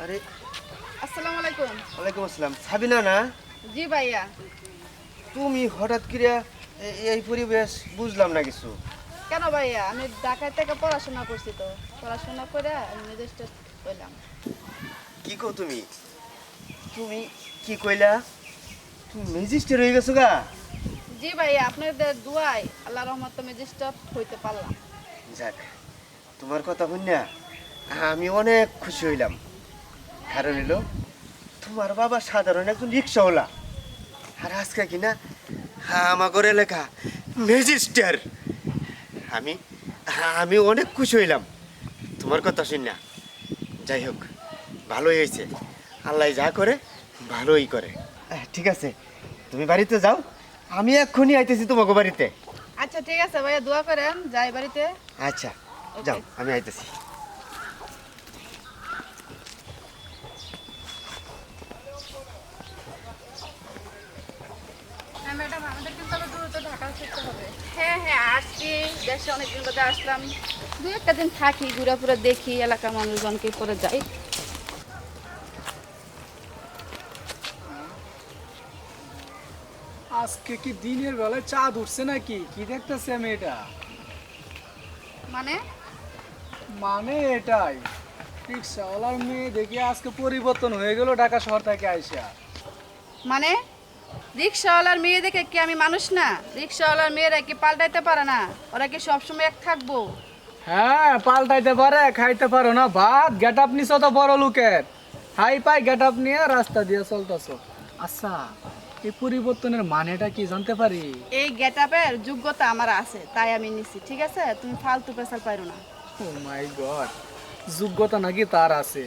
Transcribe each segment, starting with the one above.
আরে আসসালামু আলাইকুম। ওয়ালাইকুম আসসালাম। সাবিনা না? জি ভাইয়া। তুমি হঠাৎ করে এই পরিবেশ বুঝলাম না কিছু। কেন ভাইয়া? আমি ঢাকায় থেকে পড়াশোনা করছি, তো পড়াশোনা করে আমি ম্যাজিস্ট্রেট হইলাম। কি কও তুমি? তুমি কি কইলা? তুমি ম্যাজিস্ট্রেট হয়ে গেছো গা? জি ভাইয়া, আপনাদের দুয়ায় আল্লাহ রহমতে ম্যাজিস্ট্রেট হইতে পারলাম। যাক, তোমার কথা শুনে আমি অনেক খুশি হইলাম। কারণ হলো তোমার বাবা সাধারণ একজন রিক্সাওয়ালা, আর আজকে কিনা আমার এলাকা ম্যাজিস্ট্রেট। আমি আমি অনেক খুশি হইলাম তোমার কথা শুনে। যাই হোক, ভালোই হয়েছে। আল্লাহ যা করে ভালোই করে। ঠিক আছে, তুমি বাড়িতে যাও, আমি এক্ষুনি আইতেছি তোমাকে বাড়িতে। আচ্ছা ঠিক আছে ভাইয়া, দোয়া করেন যাই বাড়িতে। আচ্ছা যাও, আমি আইতেছি। হ্যাঁ ম্যাডাম, আমাদের কিন্তু আবার দ্রুত ঢাকা ফিরতে হবে। হ্যাঁ হ্যাঁ, আসছি, দেশে অনেকদিন বাদে আসলাম। দু একটা দিন থাকি, ঘুরে ফুরে দেখি, এলাকার মানুষজনকে পরে যাই। আজকে কি দিনের বেলায় চাঁদ উঠছে নাকি? কি দেখতেছে আমি এটা? মানে মানে এটাই, রিক্সাওয়ালার মেয়ে দেখি আজকে পরিবর্তন হয়ে গেল ঢাকা শহর থেকে আইসা। মানে রিক্সাওয়ালার মেয়ে দেখে কি আমি মানুষ না? রিক্সাওয়ালার মেয়েরা কি পাল্টাইতে পারে না? ওরা কি সবসময় এক থাকবো? হ্যাঁ, পাল্টাইতে পারে, খাইতে পারো না ভাত। গেট আপ নিছো তো বড় লোকের, হাই পাই গেট আপ নিয়ে রাস্তা দিয়ে চলতেছো। আচ্ছা, এই পরিবর্তনের মানেটা কি জানতে পারি? এই গেটআপের যোগ্যতা আমার আছে, তাই আমি নিছি। ঠিক আছে, তুমি ফালতু পেশাল পাইরো না। ও মাই গড, যোগ্যতা নাকি তার আছে?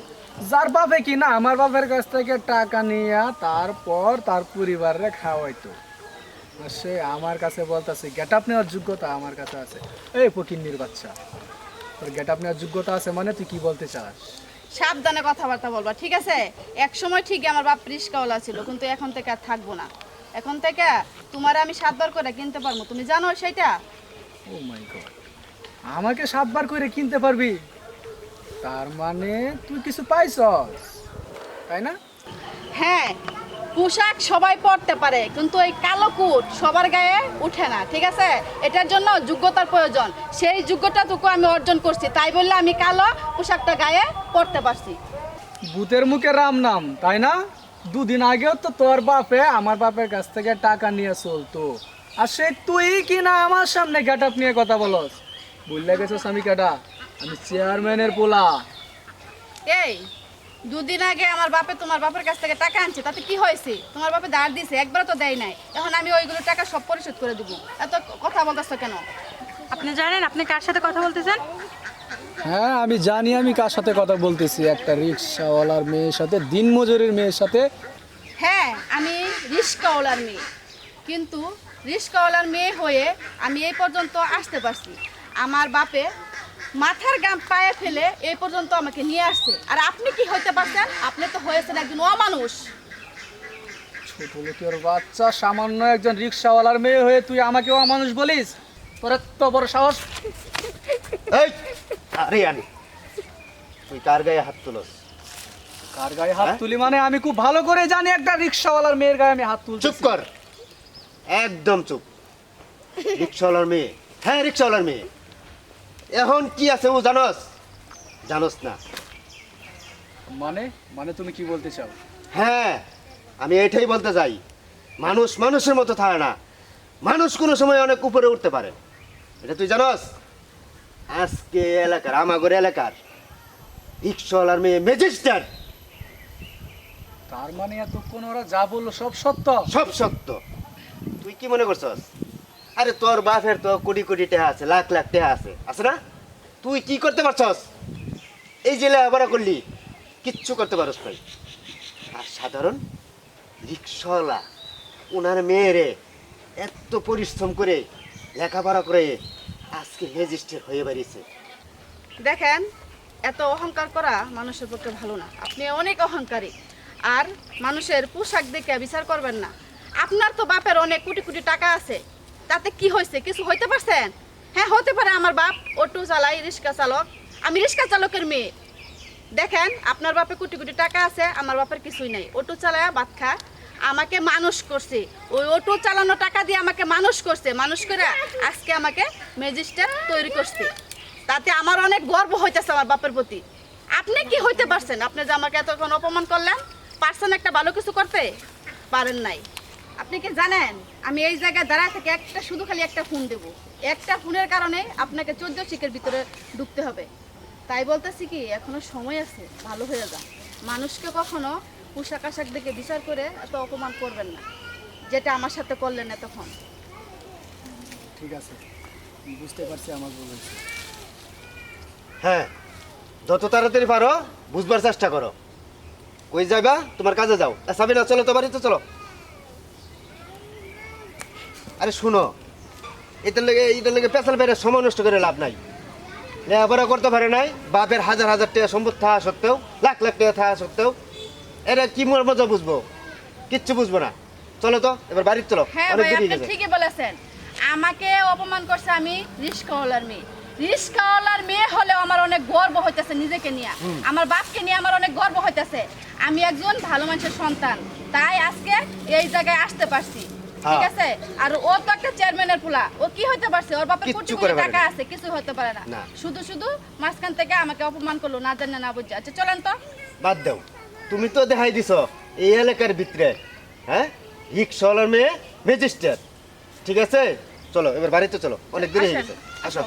যার বাপে কি না আমার বাপের কাছ থেকে টাকা নিয়ে তারপর তার পরিবারে খাওয়াইতো, আর সে আমার কাছে বলতেছে গেট আপ নেওয়ার যোগ্যতা আমার কাছে আছে। এই ফকিন্নির বাচ্চা, তোর গেট আপ নেওয়ার যোগ্যতা আছে মানে তুই কি বলতে চাস? সাবধানে কথাবার্তা বলবা, ঠিক আছে? এক সময় ঠিকই আমার বাপ রিস্কাওয়ালা ছিল, কিন্তু এখন থেকে আর থাকবো না। এখন থেকে তোমার আমি 7 বার করে কিনতে পারবো, তুমি জানো সেটা? ও মাই গড, আমাকে 7 বার করে কিনতে পারবি? তার মানে তুই কিছু পাইছস, তাই না? হ্যাঁ, পোশাক সবাই পরতে পারে, কিন্তু ওই কালো কোট সবার গায়ে উঠে না, ঠিক আছে? এটার জন্য যোগ্যতার প্রয়োজন। সেই যোগ্যতাটুকু আমি অর্জন করছি, তাই বললে আমি কালো পোশাকটা গায়ে পরতে পারছি। ভূতের মুখে রাম নাম, তাই না? দুদিন আগেও তো তোর বাপে আমার বাপের কাছ থেকে টাকা নিয়ে চলতো, আর সে তুই কি না আমার সামনে গেট আপ নিয়ে কথা বলস? বুঝলে গেছিস আমি কেডা? আমি চেয়ারম্যানের পোলা। এই, দুদিন আগে আমার বাপে তোমার বাপের কাছ থেকে টাকা আনছে, তাতে কি হয়েছে? তোমার বাপে ধার দিছে, একবার তো দেয় নাই। এখন আমি ওইগুলো টাকা সব পরিশোধ করে দেবো। এত কথা বলতেছো কেন? আপনি জানেন আপনি কার সাথে কথা বলতেছেন? হ্যাঁ, আমি জানি আমি কার সাথে কথা বলতেছি। একটা রিক্সাওয়ালার মেয়ের সাথে, দিনমজুরের মেয়ের সাথে। হ্যাঁ, আমি রিস্কাওয়ালার মেয়ে, কিন্তু রিস্কাওয়ালার মেয়ে হয়ে আমি এই পর্যন্ত আসতে পারছি। আমার বাপে মাথার গাম পায়ে ফেলে এই পর্যন্ত আমাকে নিয়ে আসছে। আর আপনি কি হইতে পারছেন? আপনি তো হয়েছেন একজন অমানুষ। ছোট লোকের বাচ্চা, সামান্য একজন রিক্সাওয়ালার মেয়ে হয়ে তুই আমাকেও অমানুষ বলিস? তোর এত বড় সাহস! এই, আরে আরে, তুই কার গায়ে হাত তুলস? কার গায়ে হাত হ্যাঁ? তুলি মানে? আমি খুব ভালো করে জানি একটা রিক্সাওয়ালার মেয়ের গায়ে আমি হাত তুলছি। চুপ কর, একদম চুপ। রিক্সাওয়ালার মেয়ে, হ্যাঁ রিক্সাওয়ালার মেয়ে। এখন কি আছে ও জানোস? জানোস না? মানে মানে তুমি কি বলতে চাও? হ্যাঁ, আমি এটাই বলতে চাই, মানুষ মানুষের মতো থাকে না। মানুষ কোনো সময় অনেক উপরে উঠতে পারে, এটা তুই জানোস? আজকে এলাকার, আমাগর এলাকার রিক্সাওয়ালার মেয়ে ম্যাজিস্ট্রেট। তার মানে এতক্ষণ ওরা যা বললো সব সত্য? সব সত্য। তুই কি মনে করছস? আরে তোর বাপের তো কোটি কোটি টাকা আছে, লাখ লাখ টাকা আছে না? তুই কি করতে পারছস? এই যে লেখাপড়া করলি, কিচ্ছু করতে পারস নাই। আর সাধারণ রিক্সাওয়ালা ওনার মেয়েরে এত পরিশ্রম করে লেখাপড়া করে আজকে ম্যাজিস্ট্রেট হয়ে বেরিয়েছে। দেখেন, এত অহংকার করা মানুষের পক্ষে ভালো না। আপনি অনেক অহংকারী, আর মানুষের পোশাক দেখে বিচার করবেন না। আপনার তো বাপের অনেক কোটি কোটি টাকা আছে, তাতে কি হয়েছে? কিছু হইতে পারছেন? হ্যাঁ, হতে পারে আমার বাপ অটো চালাই, রিক্সা চালক। আমি রিক্সা চালকের মেয়ে, দেখেন আপনার বাপে কোটি কোটি টাকা আছে, আমার বাপের কিছুই নাই। অটো চালায়া ভাত খা, আমাকে মানুষ করছে। ওই অটো চালানো টাকা দিয়ে আমাকে মানুষ করছে, মানুষ করে আজকে আমাকে ম্যাজিস্ট্রেট তৈরি করছে। তাতে আমার অনেক গর্ব হইতেছে আমার বাপের প্রতি। আপনি কি হইতে পারছেন? আপনি যে আমাকে এতক্ষণ অপমান করলেন, পারছেন একটা ভালো কিছু করতে? পারেন নাই। আপনি কি জানেন আমি এই জায়গায় দাঁড়ায় থেকে শুধু খালি একটা ফোন দেব, একটা ফোনের কারণে আপনাকে 14 শিকের ভিতরে ঢুকতে হবে। তাই বলতেছি কি, এখনো সময় আছে, ভালো হয়ে যান। মানুষকে কখনো পোশাক আশাক দেখে বিচার করে এত অপমান করবেন না, যেটা আমার সাথে করলেন এতক্ষণ। ঠিক আছে, বুঝতে পারছি আমার ভুল হয়েছে। হ্যাঁ, যত তাড়াতাড়ি পারো বুঝবার চেষ্টা করো। কই যাইবা? তোমার কাজে যাও। সাবিনা চলো তো বাড়িতে চলো। আরে শুনো, এটার লেগে পেছাল বেড়ে সময় নষ্ট করে লাভ নাই। লেখাপড়া করতে পারে নাই, বাপের হাজার হাজার টাকা সম্পদ থাকা সত্ত্বেও, লাখ লাখ টাকা থাকা সত্ত্বেও এটা কি মজা বুঝবো? কিচ্ছু বুঝবো না। চলো তো এবার বাড়িতে চলো, হ্যাঁ অনেক ভাই, দেরি আপনি হয়ে গেছে। ঠিকই বলেছেন। আমাকে অপমান করছে আমি রিস্কাওয়ালার মেয়ে। রিস্কাওয়ালার মেয়ে হলেও আমার অনেক গর্ব হইতেছে নিজেকে নিয়ে, আমার বাপকে নিয়ে আমার অনেক গর্ব হইতেছে। আমি একজন ভালো মানুষের সন্তান, তাই আজকে এই জায়গায় আসতে পারছি। ঠিক আছে? আর ও তো একটা চেয়ারম্যানের পোলা, ও কি হইতে পারছে? ওর বাপের কোটি কিচ্ছু কোটি করে পারে টাকা না। আছে, কিছু হতে পারে না। না। শুধু শুধু মাঝখান থেকে আমাকে অপমান করলো, না জানে না বুঝছে। আচ্ছা চলেন তো। বাদ দাও, তুমি তো দেখাই দিছো এই এলাকার ভিতরে, হ্যাঁ, রিক্সাওয়ালার মেয়ে ম্যাজিস্ট্রেট। ঠিক আছে, চলো এবার বাড়িতে চলো, অনেক দেরি হয়ে আসেন, গেছে। আসো।